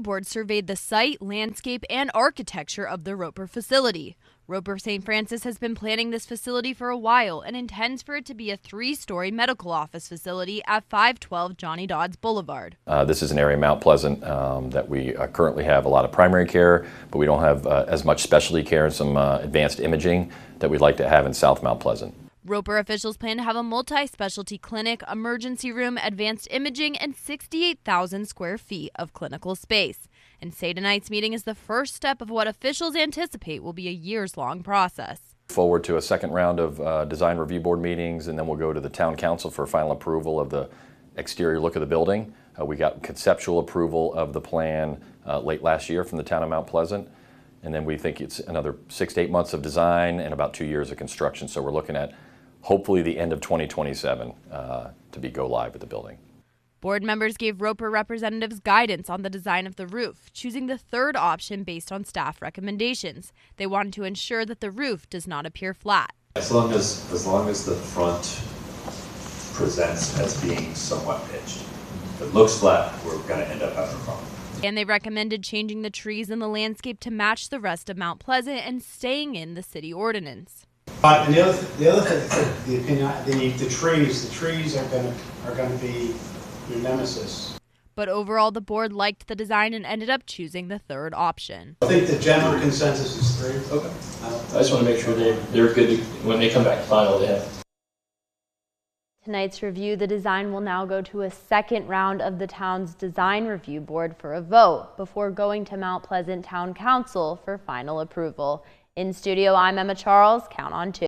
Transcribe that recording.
Board surveyed the site, landscape, and architecture of the Roper facility. Roper St. Francis has been planning this facility for a while and intends for it to be a 3-story medical office facility at 512 Johnny Dodds Boulevard. This is an area in Mount Pleasant that we currently have a lot of primary care, but we don't have as much specialty care and some advanced imaging that we'd like to have in South Mount Pleasant. Roper officials plan to have a multi-specialty clinic, emergency room, advanced imaging, and 68,000 square feet of clinical space, and say tonight's meeting is the first step of what officials anticipate will be a years-long process. Forward to a second round of design review board meetings, and then we'll go to the town council for final approval of the exterior look of the building. We got conceptual approval of the plan late last year from the town of Mount Pleasant, and then we think it's another 6 to 8 months of design and about 2 years of construction. So we're looking at hopefully the end of 2027 to be go live with the building. Board members gave Roper representatives guidance on the design of the roof, choosing the third option based on staff recommendations. They wanted to ensure that the roof does not appear flat. As long as the front presents as being somewhat pitched. If it looks flat, we're going to end up having a problem. And they recommended changing the trees in the landscape to match the rest of Mount Pleasant and staying in the city ordinance. And the other thing, the opinion, the trees are going to be your nemesis. But overall, the board liked the design and ended up choosing the third option. I think the general consensus is 3. Okay. I just want to make sure they're good when they come back to final. They have. Tonight's review, the design will now go to a second round of the town's design review board for a vote before going to Mount Pleasant Town Council for final approval. In studio, I'm Emma Charles. Count on 2.